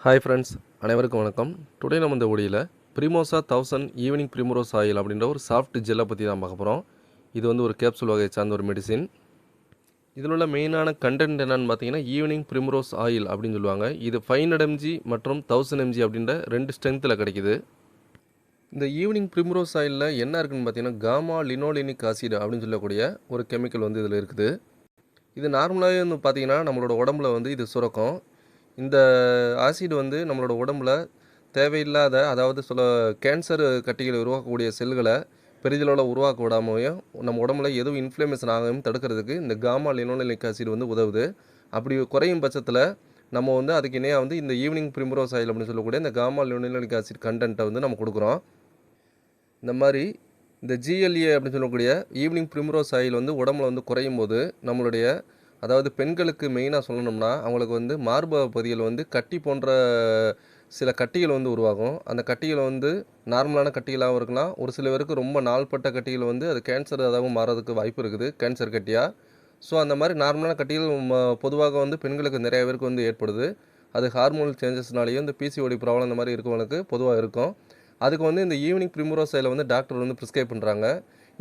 Hi friends, அனைவருக்கும் வணக்கம். Today நம்ம இந்த வீடியோவில் ப்ரிமோசா 1000 ஈவினிங் ப்ரிமோரோஸ் ஆயில் அப்படின்ற ஒரு சாஃப்ட் ஜெல்லை பற்றி தான் பார்க்க போகிறோம். இது வந்து ஒரு கேப்சூல் வகையை சார்ந்த ஒரு மெடிசின். இதில் உள்ள மெயினான கண்டென்ட் என்னென்னு பார்த்தீங்கன்னா ஈவினிங் ப்ரிமோரோஸ் ஆயில் அப்படின்னு சொல்லுவாங்க. இது 500 mg மற்றும் 1000 mg அப்படின்ற 2 ஸ்ட்ரென்த்தில் கிடைக்குது. இந்த ஈவினிங் ப்ரிமோரோஸ் ஆயிலில் என்ன இருக்குதுன்னு பார்த்தீங்கன்னா காமா லினோலினிக் ஆசிட் அப்படின்னு சொல்லக்கூடிய ஒரு கெமிக்கல் வந்து இதில் இருக்குது. இது நார்மலாகவே வந்து பார்த்திங்கன்னா நம்மளோட உடம்புல வந்து இது சுரக்கும். இந்த ஆசிட் வந்து நம்மளோட உடம்புல தேவையில்லாத, அதாவது கேன்சர் கட்டிகளை உருவாக்கக்கூடிய செல்களை பெரிதளவில் உருவாக்க விடாமையும் நம்ம உடம்புல எதுவும் இன்ஃப்ளமேஷன் ஆகாமல் தடுக்கிறதுக்கு இந்த காமா லினோலினிக் ஆசிட் வந்து உதவுது. அப்படி குறையும் பட்சத்தில் நம்ம வந்து அதுக்கு இணையாக வந்து இந்த ஈவினிங் ப்ரிமரோஸ் ஆயில் அப்படின்னு சொல்லக்கூடிய இந்த காமா லினோலினிக் ஆசிட் கண்டென்ட்டை வந்து நம்ம கொடுக்குறோம். இந்த மாதிரி இந்த ஜிஎல்ஏ அப்படின்னு சொல்லக்கூடிய ஈவினிங் ப்ரிமரோஸ் ஆயில் வந்து உடம்புல வந்து குறையும் போது நம்மளுடைய, அதாவது பெண்களுக்கு மெயினாக சொல்லணும்னா அவங்களுக்கு வந்து மார்பக பகுதிகள் வந்து கட்டி போன்ற சில கட்டிகள் வந்து உருவாகும். அந்த கட்டிகள் வந்து நார்மலான கட்டிகளாகவும் இருக்கலாம். ஒரு சில பேருக்கு ரொம்ப நாள்பட்ட கட்டிகள் வந்து அது கேன்சர் அதாகவும் மாறதுக்கு வாய்ப்பு இருக்குது, கேன்சர் கட்டியாக. ஸோ அந்த மாதிரி நார்மலான கட்டிகள் பொதுவாக வந்து பெண்களுக்கு நிறைய பேருக்கு வந்து ஏற்படுது. அது ஹார்மோனல் சேஞ்சஸ்னாலேயும் இந்த பிசிஓடி ப்ராப்ளம் இந்த மாதிரி இருக்கவங்களுக்கு பொதுவாக இருக்கும். அதுக்கு வந்து இந்த ஈவினிங் ப்ரிமரோஸ் ஆயிலை வந்து டாக்டர் வந்து ப்ரிஸ்கிரைப் பண்ணுறாங்க.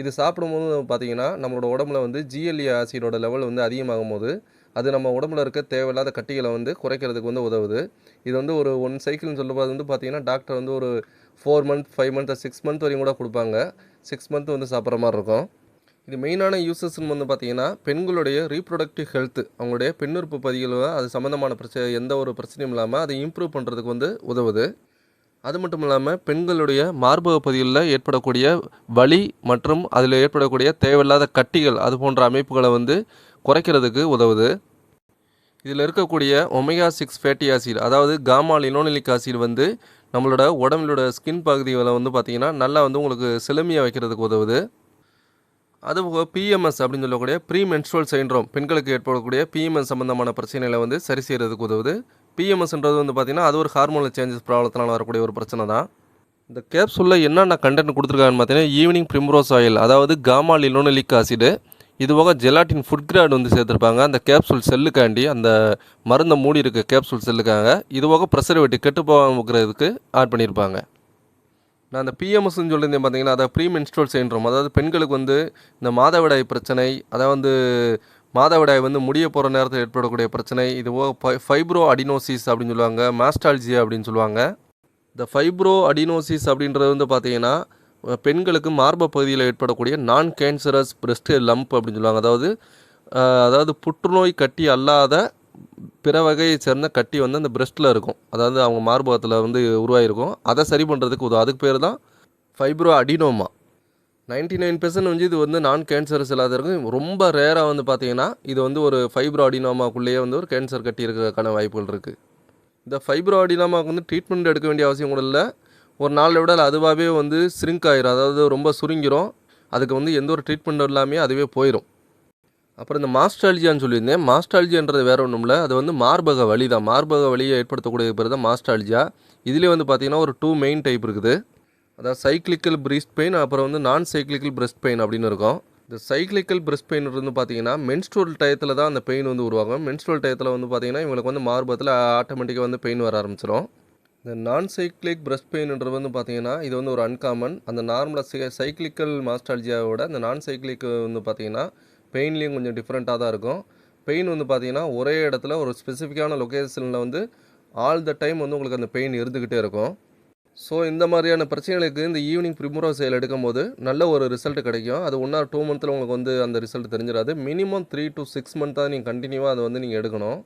இது சாப்பிடும்போது பார்த்திங்கன்னா நம்மளோட உடம்புல வந்து ஜிஎல்ஏ ஆசிடோட லெவல் வந்து அதிகமாகும் போது அது நம்ம உடம்புல இருக்க தேவையில்லாத கட்டிகளை வந்து குறைக்கிறதுக்கு வந்து உதவுது. இது வந்து ஒரு 1 சைக்கிள்னு சொல்லும்போது வந்து பார்த்திங்கன்னா டாக்டர் வந்து ஒரு 4 மந்த் 5 மந்த் 6 மந்த் வரையும் கூட கொடுப்பாங்க. 6 மந்த் வந்து சாப்பிட்ற மாதிரி இருக்கும். இது மெயினான யூசஸ்ன்னு வந்து பார்த்திங்கன்னா பெண்களுடைய ரீப்ரொடக்டிவ் ஹெல்த், அவங்களுடைய பெண்ணுறுப்பு பதிகள் அது சம்மந்தமான எந்த ஒரு பிரச்சனையும் இல்லாமல் அதை இம்ப்ரூவ் பண்ணுறதுக்கு வந்து உதவுது. அது மட்டும் இல்லாமல் பெண்களுடைய மார்பக பகுதிகளில் ஏற்படக்கூடிய வலி மற்றும் அதில் ஏற்படக்கூடிய தேவையில்லாத கட்டிகள் அது போன்ற அமைப்புகளை வந்து குறைக்கிறதுக்கு உதவுது. இதில் இருக்கக்கூடிய ஒமேகா 6 ஃபேட்டி ஆசிட், அதாவது காமா லினோலினிக் ஆசிட் வந்து நம்மளோட உடம்புலோட ஸ்கின் பகுதிகளை வந்து பார்த்திங்கன்னா நல்லா வந்து உங்களுக்கு செழுமையாக வைக்கிறதுக்கு உதவுது. அதுபோக பிஎம்எஸ் அப்படின்னு சொல்லக்கூடிய ப்ரீ மென்ஸ்ட்ருவல் சிண்ட்ரோம், பெண்களுக்கு ஏற்படக்கூடிய பிஎம்எஸ் சம்மந்தமான பிரச்சனைகளை வந்து சரி செய்கிறதுக்கு உதவுது. பிஎம்எஸ்ன்றது வந்து பார்த்திங்கன்னா அது ஒரு ஹார்மோனல் சேஞ்சஸ் ப்ராப்ளத்தினால் வரக்கூடிய ஒரு பிரச்சனை தான். இந்த கேப்சூலில் என்னென்ன கண்டென்ட் கொடுத்துருக்காங்கன்னு பார்த்தீங்கன்னா ஈவினிங் ப்ரிமரோஸ் ஆயில், அதாவது காமா லினோலினிக் ஆசிடு, இதுபோக ஜெலாட்டின் ஃபுட் கிரேட் வந்து சேர்த்துருப்பாங்க அந்த கேப்சூல் செல்லுக்காண்டி, அந்த மருந்தை மூடி இருக்க கேப்சூல் செல்லுக்காக. இதுபோக ப்ரெசர்வேட்டிவ் கெட்டு போகாமக்கிறதுக்கு ஆட் பண்ணியிருப்பாங்க. நான் அந்த பிஎம்எஸ்ன்னு சொல்லியிருந்தேன் பார்த்தீங்கன்னா, அதை ப்ரீ மென்ஸ்ட்ருவல் சிண்ட்ரோம், அதாவது பெண்களுக்கு வந்து இந்த மாதவிடாய் பிரச்சனை, அதாவது வந்து மாதவிடாய் வந்து முடிய போகிற நேரத்தில் ஏற்படக்கூடிய பிரச்சனை, இதுபோக ஃபைப்ரோ அடினோசிஸ் அப்படின்னு சொல்லுவாங்க, மாஸ்டால்ஜியா அப்படின்னு சொல்லுவாங்க. இந்த ஃபைப்ரோ அடினோசிஸ் அப்படின்றது வந்து பார்த்திங்கன்னா பெண்களுக்கு மார்பக பகுதியில் ஏற்படக்கூடிய நான் கேன்சரஸ் பிரெஸ்ட் லம்ப் அப்படின்னு சொல்லுவாங்க. அதாவது புற்றுநோய் கட்டி அல்லாத பிற வகையை சேர்ந்த கட்டி வந்து அந்த பிரெஸ்ட்டில் இருக்கும், அதாவது அவங்க மார்பகத்தில் வந்து உருவாகிருக்கும். அதை சரி பண்ணுறதுக்கு உதவும். அதுக்கு பேர் தான் ஃபைப்ரோ அடினோமா. 99% வந்து இது வந்து நான் கேன்சரஸ் இல்லாத இருக்கும். ரொம்ப ரேராக வந்து பார்த்திங்கன்னா இது வந்து ஒரு ஃபைப்ரோ அடினோமாக்குள்ளேயே வந்து ஒரு கேன்சர் கட்டி இருக்கிறதுக்கான வாய்ப்புகள் இருக்குது. இந்த ஃபைப்ரோ அடினோமாவுக்கு வந்து ட்ரீட்மெண்ட் எடுக்க வேண்டிய அவசியம் கூட இல்லை. ஒரு நாளை விட அதுவாகவே வந்து ஸ்ரிங்க் ஆயிரும், அதாவது ரொம்ப சுருங்கிரும். அதுக்கு வந்து எந்த ஒரு ட்ரீட்மெண்ட்டும் இல்லாமல் அதுவே போயிடும். அப்புறம் இந்த மாஸ்டால்ஜியான்னு சொல்லியிருந்தேன். மாஸ்டால்ஜியான்றது வேறு ஒன்றும் இல்லை, அது வந்து மார்பக வலி தான். மார்பக வலியை ஏற்படுத்தக்கூடிய பேர் தான் மாஸ்டால்ஜியா. இதுலேயே வந்து பார்த்திங்கன்னா ஒரு 2 மெயின் டைப் இருக்குது. அதாவது சைக்ளிக்கல் பிரீஸ்ட் பெயின், அப்புறம் வந்து நான் சைக்ளிக்கல் பிரெஸ்ட் பெயின் அப்படின்னு இருக்கும். இந்த சைக்ளிக்கல் பிரெஸ்ட் பெயின் வந்து பார்த்திங்கன்னா மென்ஸ்ட்ருவல் டயத்தில் தான் அந்த பெயின் வந்து உருவாகும். மென்ஸ்ட்ருவல் டயத்தில் வந்து பார்த்திங்கன்னா இவங்களுக்கு வந்து மார்பகத்தில் ஆட்டோமேட்டிக்காக வந்து பெயின் வர ஆரம்பிச்சிடும். இந்த நான் சைக்ளிக் பிரெஸ்ட் பெயின்ன்றது வந்து பார்த்திங்கன்னா இது வந்து ஒரு அன்காமன். அந்த நார்மலாக சைக்ளிக்கல் மாஸ்டால்ஜியாவோட இந்த நான் சைக்ளிக் வந்து பார்த்திங்கன்னா பெயின்லேயும் கொஞ்சம் டிஃப்ரெண்ட்டாக தான் இருக்கும். பெயின் வந்து பார்த்திங்கன்னா ஒரே இடத்துல ஒரு ஸ்பெசிஃபிக்கான லொக்கேஷனில் வந்து ஆல் த டைம் வந்து உங்களுக்கு அந்த பெயின் இருந்துக்கிட்டே இருக்கும். ஸோ இந்த மாதிரியான பிரச்சனைகளுக்கு இந்த ஈவினிங் ப்ரிமரோஸ் ஆயில் எடுக்கும்போது நல்ல ஒரு ரிசல்ட் கிடைக்கும். அது 1 or 2 மந்த்தில் உங்களுக்கு வந்து அந்த ரிசல்ட் தெரிஞ்சிடாது. மினிமம் 3 to 6 மந்த்தாக நீங்கள் கண்டினியூவாக அதை வந்து நீங்கள் எடுக்கணும்.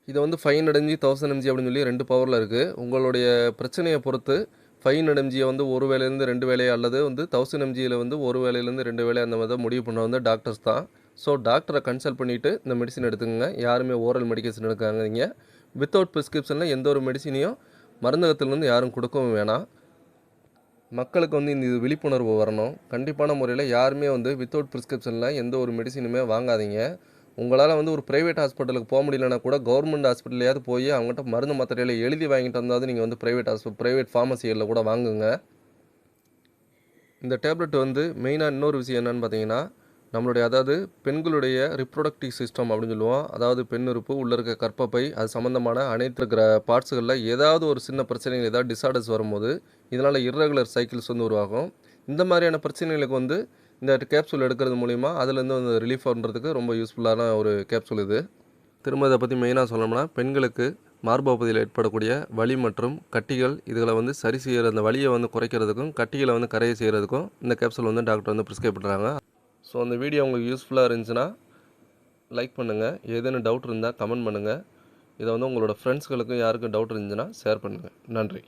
இதை வந்து 500 mg 1000 mg அப்படின்னு சொல்லி 2 பவரில் இருக்குது. உங்களுடைய பிரச்சனையை பொறுத்து 500 mg வந்து ஒரு வேலையிலேருந்து 2 வேலை, அல்லது வந்து 1000 mgயில் வந்து ஒரு வேலையிலேருந்து 2 வேலை, அந்த மாதிரி தான் முடிவு பண்ண வந்து டாக்டர்ஸ் தான். ஸோ டாக்டரை கன்சல்ட் பண்ணிவிட்டு இந்த மெடிசன் எடுத்துக்கோங்க. யாருமே ஓரல் மெடிக்கேஷன் எடுக்காதீங்க. வித்தவுட் ப்ரிஸ்கிரிப்ஷனில் எந்த ஒரு மெடிசினையும் மருந்தகத்திலேருந்து யாரும் கொடுக்கவும் வேணாம். மக்களுக்கு வந்து இந்த விழிப்புணர்வு வரணும். கண்டிப்பான முறையில் யாருமே வந்து வித்தவுட் ப்ரிஸ்கிரிப்ஷனில் எந்த ஒரு மெடிசினுமே வாங்காதீங்க. உங்களால் வந்து ஒரு ப்ரைவேட் ஹாஸ்பிட்டலுக்கு போக முடியலன்னா கூட கவர்மெண்ட் ஹாஸ்பிட்டலையாவது போய் அவங்ககிட்ட மருந்து மாத்திரைகளை எழுதி வாங்கிட்டு வந்தாவது நீங்கள் வந்து ப்ரைவேட் ஃபார்மசிகளில் கூட வாங்குங்க. இந்த டேப்லெட் வந்து மெயினாக இன்னொரு விஷயம் என்னென்னு பார்த்தீங்கன்னா, நம்மளுடைய அதாவது பெண்களுடைய ரிப்ரொடக்டிவ் சிஸ்டம் அப்படின்னு சொல்லுவோம். அதாவது பெண் உறுப்பு, உள்ளே இருக்க கர்ப்பப்பை, அது சம்மந்தமான அனைத்து இருக்கிற பார்ட்ஸுகளில் ஏதாவது ஒரு சின்ன பிரச்சனைகள், ஏதாவது டிஸார்டர்ஸ் வரும்போது இதனால் இர்ரெகுலர் சைக்கிள்ஸ் வந்து உருவாகும். இந்த மாதிரியான பிரச்சனைகளுக்கு வந்து இந்த கேப்சூல் எடுக்கிறது மூலிமா அதுலேருந்து வந்து ரிலீஃப் பண்ணுறதுக்கு ரொம்ப யூஸ்ஃபுல்லான ஒரு கேப்சூல் இது. திரும்ப இதை பற்றி மெயினாக சொல்லணும்னா, பெண்களுக்கு மார்பக பகுதியில் ஏற்படக்கூடிய வலி மற்றும் கட்டிகள் இதுகளை வந்து சரி செய்கிற, அந்த வலியை வந்து குறைக்கிறதுக்கும் கட்டிகளை வந்து கரையை செய்கிறதுக்கும் இந்த கேப்சூல் வந்து டாக்டர் வந்து ப்ரிஸ்கிரைப் பண்ணுறாங்க. ஸோ அந்த வீடியோ உங்களுக்கு யூஸ்ஃபுல்லாக இருந்துச்சுன்னா லைக் பண்ணுங்கள். ஏதேனும் டவுட் இருந்தால் கமெண்ட் பண்ணுங்கள். இதை வந்து உங்களோட ஃப்ரெண்ட்ஸ்களுக்கும் யாருக்கும் டவுட் இருந்துச்சுன்னா ஷேர் பண்ணுங்கள். நன்றி.